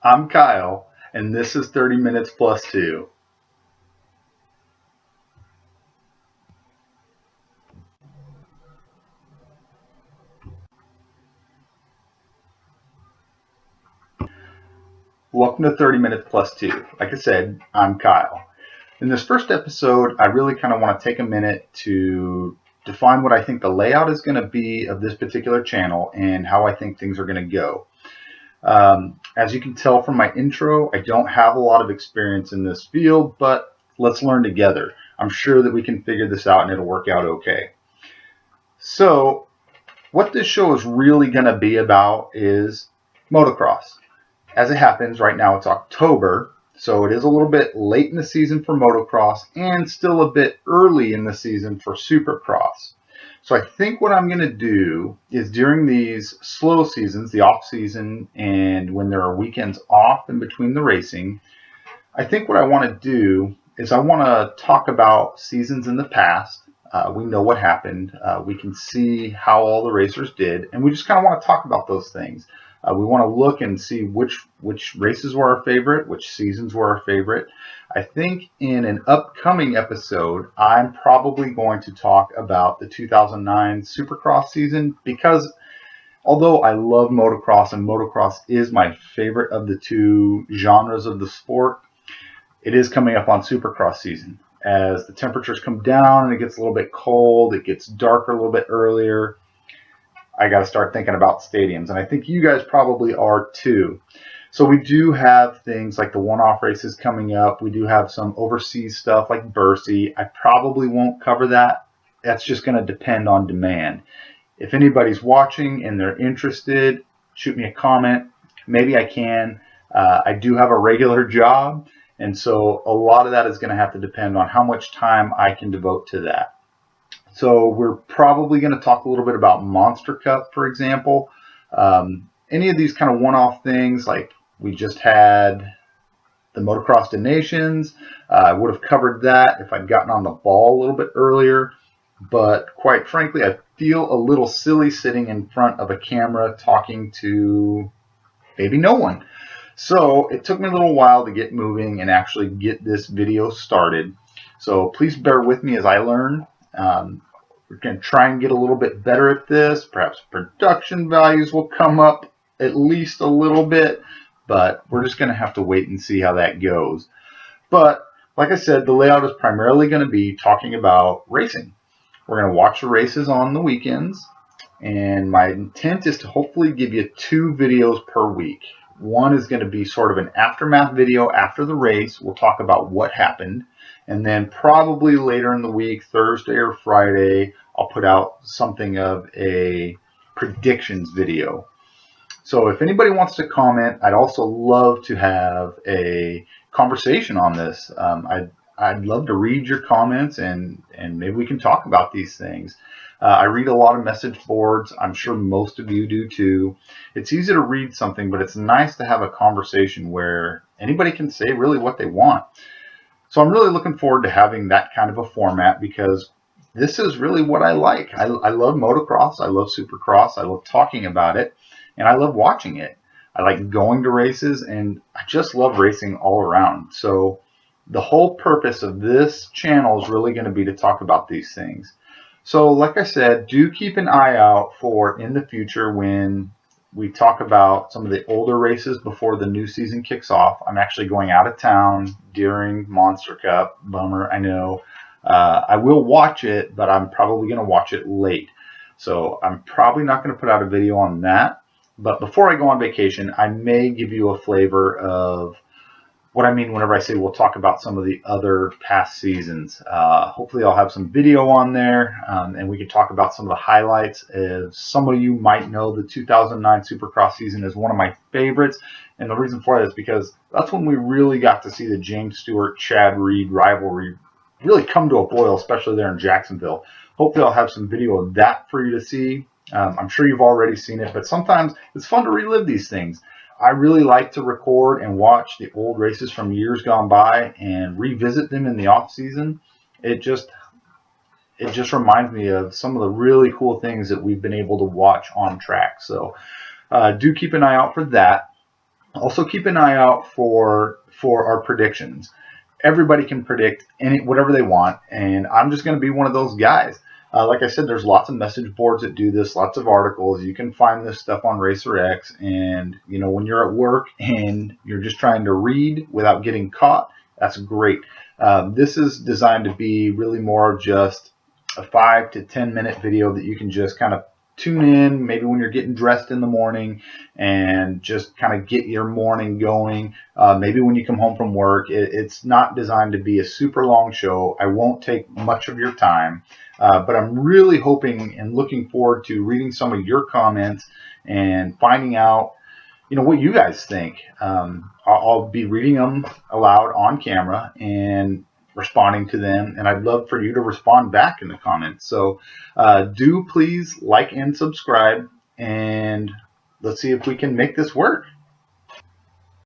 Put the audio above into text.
I'm Kyle, and this is 30 Minutes Plus 2. Welcome to 30 Minutes Plus 2. Like I said, I'm Kyle. In this first episode, I really kind of want to take a minute to define what I think the layout is going to be of this particular channel and how I think things are going to go. As you can tell from my intro, I don't have a lot of experience in this field, but let's learn together. I'm sure that we can figure this out and it'll work out okay. So, what this show is really going to be about is motocross. As it happens, right now it's October, so it is a little bit late in the season for motocross and still a bit early in the season for supercross. So I think what I'm going to do is during these slow seasons, the off season, and when there are weekends off in between the racing, I think what I want to do is I want to talk about seasons in the past. We know what happened. We can see how all the racers did, and we just kind of want to talk about those things. We want to look and see which races were our favorite, which seasons were our favorite. I think in an upcoming episode, I'm probably going to talk about the 2009 Supercross season because although I love motocross and motocross is my favorite of the two genres of the sport, it is coming up on Supercross season. As the temperatures come down and it gets a little bit cold, it gets darker a little bit earlier, I got to start thinking about stadiums. And I think you guys probably are too. So we do have things like the one-off races coming up. We do have some overseas stuff like Bercy. I probably won't cover that. That's just going to depend on demand. If anybody's watching and they're interested, shoot me a comment. Maybe I can. I do have a regular job, and so a lot of that is going to have to depend on how much time I can devote to that. So we're probably going to talk a little bit about Monster Cup, for example. Any of these kind of one-off things, like we just had the Motocross to Nations. I would have covered that if I'd gotten on the ball a little bit earlier. But quite frankly, I feel a little silly sitting in front of a camera talking to maybe no one. So it took me a little while to get moving and actually get this video started. So please bear with me as I learn. We're going to try and get a little bit better at this. Perhaps production values will come up at least a little bit, but we're just going to have to wait and see how that goes. But like I said, the layout is primarily going to be talking about racing. We're going to watch the races on the weekends, and my intent is to hopefully give you 2 videos per week. One is going to be sort of an aftermath video after the race. We'll talk about what happened. And then probably later in the week, Thursday or Friday, I'll put out something of a predictions video. So if anybody wants to comment, I'd also love to have a conversation on this. I'd love to read your comments and maybe we can talk about these things. I read a lot of message boards. I'm sure most of you do too. It's easy to read something, but it's nice to have a conversation where anybody can say really what they want. So I'm really looking forward to having that kind of a format because this is really what I like. I love motocross. I love supercross. I love talking about it, and I love watching it. I like going to races, and I just love racing all around. So the whole purpose of this channel is really going to be to talk about these things. So like I said, do keep an eye out for in the future when we talk about some of the older races before the new season kicks off. I'm actually going out of town during Monster Cup. Bummer, I know. I will watch it, but I'm probably going to watch it late. So I'm probably not going to put out a video on that. But before I go on vacation, I may give you a flavor of what I mean whenever I say we'll talk about some of the other past seasons. Hopefully I'll have some video on there, and we can talk about some of the highlights. As some of you might know, the 2009 Supercross season is one of my favorites, and the reason for that is because that's when we really got to see the James Stewart-Chad Reed rivalry really come to a boil, especially there in Jacksonville. Hopefully I'll have some video of that for you to see. I'm sure you've already seen it, but sometimes it's fun to relive these things. I really like to record and watch the old races from years gone by and revisit them in the off season. It just reminds me of some of the really cool things that we've been able to watch on track. So do keep an eye out for that. Also, keep an eye out for our predictions. Everybody can predict whatever they want, and I'm just going to be one of those guys. Like I said, there's lots of message boards that do this, lots of articles. You can find this stuff on RacerX, and when you're at work and you're just trying to read without getting caught, that's great. This is designed to be really more just a 5 to 10 minute video that you can just kind of tune in, maybe when you're getting dressed in the morning, and just kind of get your morning going. Maybe when you come home from work. It's not designed to be a super long show. I won't take much of your time, but I'm really hoping and looking forward to reading some of your comments and finding out what you guys think. I'll be reading them aloud on camera and responding to them, and I'd love for you to respond back in the comments. So do please like and subscribe, and let's see if we can make this work.